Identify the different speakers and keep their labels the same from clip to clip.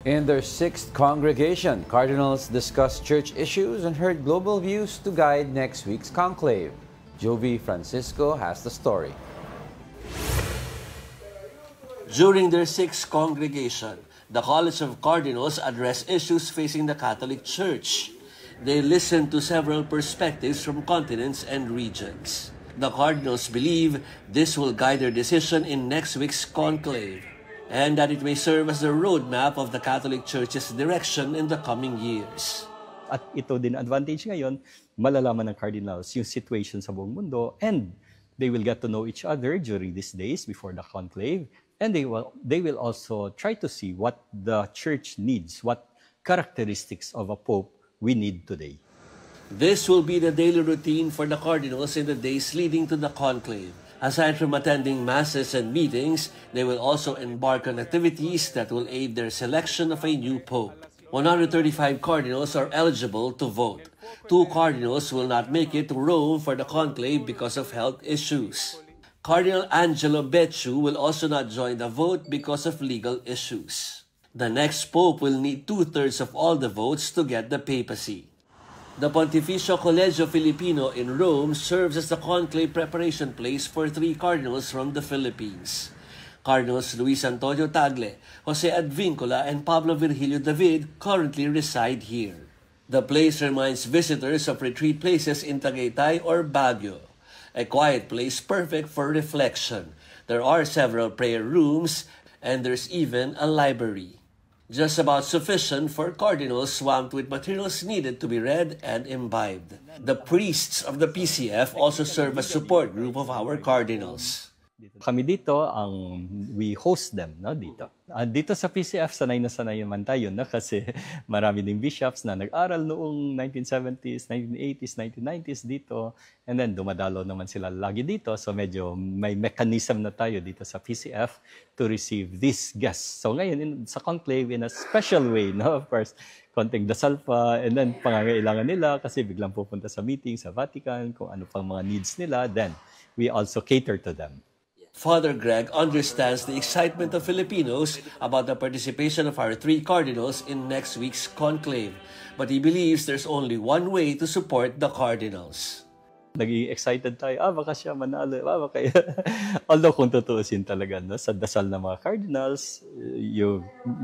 Speaker 1: In their sixth congregation, cardinals discussed church issues and heard global views to guide next week's conclave. Jovi Francisco has the story.
Speaker 2: During their sixth congregation, the College of Cardinals addressed issues facing the Catholic Church. They listened to several perspectives from continents and regions. The Cardinals believe this will guide their decision in next week's conclave, and that it may serve as the roadmap of the Catholic Church's direction in the coming years.
Speaker 3: At ito din advantage ngayon, malalaman ng cardinals yung situation sa buong mundo, and they will get to know each other during these days before the conclave, and they will also try to see what the Church needs, what characteristics of a Pope we need today.
Speaker 2: This will be the daily routine for the cardinals in the days leading to the conclave. Aside from attending masses and meetings, they will also embark on activities that will aid their selection of a new pope. 135 cardinals are eligible to vote. 2 cardinals will not make it to Rome for the conclave because of health issues. Cardinal Angelo Becciu will also not join the vote because of legal issues. The next pope will need 2/3 of all the votes to get the papacy. The Pontificio Collegio Filipino in Rome serves as the conclave preparation place for 3 cardinals from the Philippines. Cardinals Luis Antonio Tagle, Jose Advincula, and Pablo Virgilio David currently reside here. The place reminds visitors of retreat places in Tagaytay or Baguio, a quiet place perfect for reflection. There are several prayer rooms, and there's even a library. Just about sufficient for cardinals swamped with materials needed to be read and imbibed. The priests of the PCF also serve as support group of our cardinals.
Speaker 3: Kami dito, we host them dito. Dito sa PCF, sanay na sanay naman tayo kasi marami ding bishops na nag-aral noong 1970s, 1980s, 1990s dito. And then dumadalo naman sila lagi dito. So medyo may mechanism na tayo dito sa PCF to receive these guests. So ngayon, sa conclave, in a special way, of course, konting dasal pa, and then pangangailangan nila kasi biglang pupunta sa meeting sa Vatican, kung ano pang mga needs nila, then we also cater to them.
Speaker 2: Father Greg understands the excitement of Filipinos about the participation of our 3 cardinals in next week's conclave, but he believes there's only one way to support the cardinals.
Speaker 3: Naging excited tayo, baka siya manalo, baka although kung tutuusin talaga, sa dasal ng mga cardinals,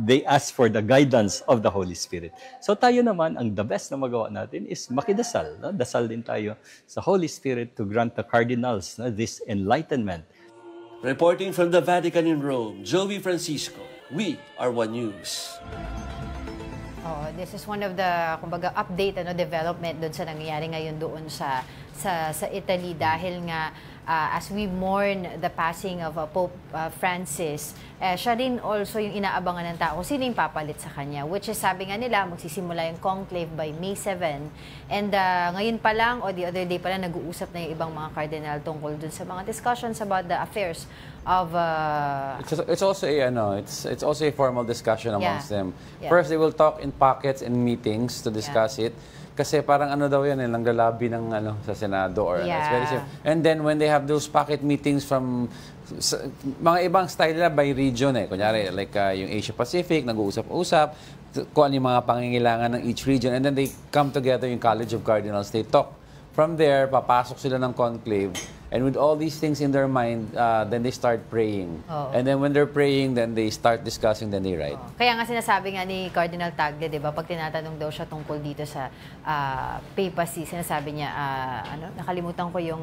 Speaker 3: they ask for the guidance of the Holy Spirit. So tayo naman, ang the best na magawa natin is makidasal. Dasal din tayo sa Holy Spirit to grant the cardinals this enlightenment.
Speaker 2: Reporting from the Vatican in Rome, Jovi Francisco, we are One News.
Speaker 4: This is one of the, kumbaga, update, development doon sa nangyayari ngayon doon sa Italy dahil nga as we mourn the passing of Pope Francis, siya rin also yung inaabangan ng tao, sino yung papalit sa kanya, which is sabi nga nila, magsisimula yung conclave by May 7. And ngayon pa lang, o the other day pa lang, nag-uusap na yung ibang mga cardinal tungkol dun sa mga discussions about the affairs of...
Speaker 1: It's also a formal discussion amongst them.
Speaker 4: Yeah.
Speaker 1: First, they will talk in pockets and meetings to discuss it. Kasi parang daw yan, nanglalabi ng sa Senado or it's very simple. And then when they have those pocket meetings from mga ibang style nila by region kunyari like yung Asia Pacific, nag-uusap-usap kung ano yung mga pangangailangan ng each region, and then they come together yung College of Cardinals, they talk. From there, papasok sila ng conclave, and with all these things in their mind, then they start praying. And then when they're praying, then they start discussing, then they write.
Speaker 4: Kaya nga sinasabi nga ni Cardinal Tagle, di ba, pag tinatanong daw siya tungkol dito sa papacy, sinasabi niya, nakalimutan ko yung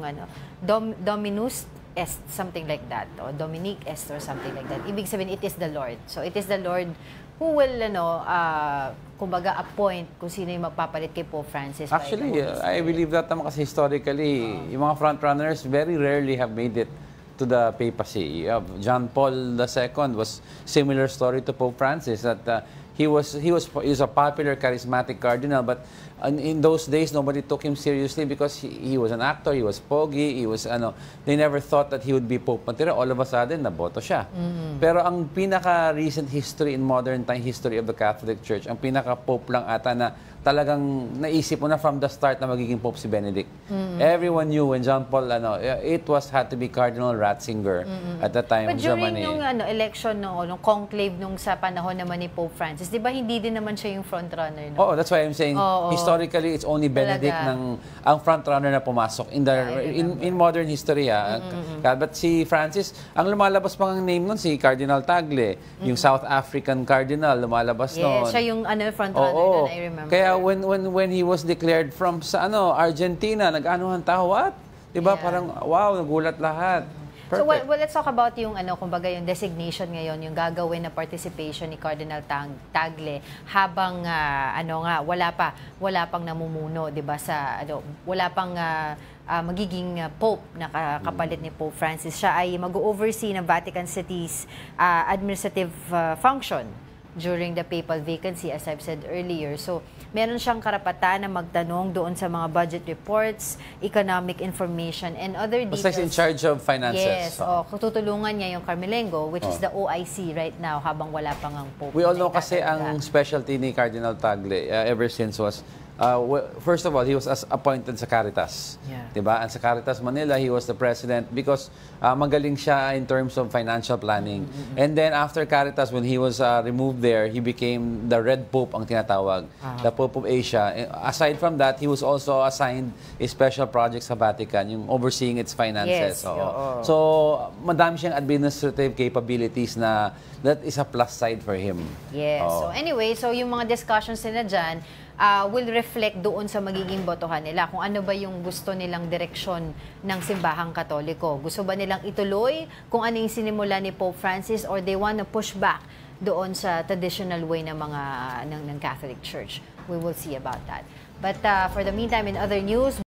Speaker 4: Dominus Est, something like that, o Dominique Est or something like that. Ibig sabihin, it is the Lord. So it is the Lord who will, kumbaga, appoint kung sino yung magpapalit kay Pope Francis.
Speaker 1: Actually, I believe that naman kasi historically, yung mga frontrunners very rarely have made it to the papacy. John Paul II was similar story to Pope Francis, that he was a popular, charismatic cardinal, but in those days, nobody took him seriously because he was an actor, he was pogy, he was they never thought that he would be Pope. Pero all of a sudden, naboto siya. Pero ang pinaka-recent history in modern time history of the Catholic Church, ang pinaka-Pope lang ata na talagang naisip mo na from the start na magiging Pope si Benedict. Everyone knew when John Paul, had to be Cardinal Ratzinger at the time
Speaker 4: But
Speaker 1: of Germany.
Speaker 4: during nung election, nung conclave nung sa panahon naman ni Pope Francis, di ba hindi din naman siya yung frontrunner? No?
Speaker 1: Oh, that's why I'm saying historically it's only Benedict ang frontrunner na pumasok in modern history. But si Francis, ang lumalabas pang ang name nun si Cardinal Tagle, yung South African Cardinal lumalabas noon.
Speaker 4: Siya yung frontrunner nun, I remember.
Speaker 1: Kaya when he was declared from sa Argentina, nag-anuhan tao, what? 'Di ba? Parang wow, nagulat lahat.
Speaker 4: Perfect. So well, let's talk about yung kumbaga yung designation ngayon, yung gagawin na participation ni Cardinal Tagle habang wala pang namumuno, 'di ba, sa wala pang magiging Pope na kapalit ni Pope Francis. Siya ay mag-oversee ng Vatican City's administrative function during the papal vacancy, as I've said earlier. So, meron siyang karapatan na magtanong doon sa mga budget reports, economic information, and other details.
Speaker 1: Basta in charge of finances.
Speaker 4: Yes. Tutulungan niya yung Carmelengo, which is the OIC right now, habang wala pang ang Pope.
Speaker 1: We all know kasi ang specialty ni Cardinal Tagle ever since was first of all, he was appointed sa Caritas. Diba? And sa Caritas Manila, he was the president because magaling siya in terms of financial planning. And then after Caritas, when he was removed there, he became the Red Pope ang tinatawag, the Pope of Asia. Aside from that, he was also assigned a special project sa Vatican, yung overseeing its finances.
Speaker 4: Yes.
Speaker 1: So, madami siyang administrative capabilities na that is a plus side for him.
Speaker 4: Yes. So anyway, yung mga discussions nila dyan, will reflect doon sa magiging botohan nila. Kung ano ba yung gusto nilang direksyon ng simbahang Katoliko. Gusto ba nilang ituloy kung ano yung sinimula ni Pope Francis, or they want to push back doon sa traditional way ng Catholic Church. We will see about that. But for the meantime, in other news,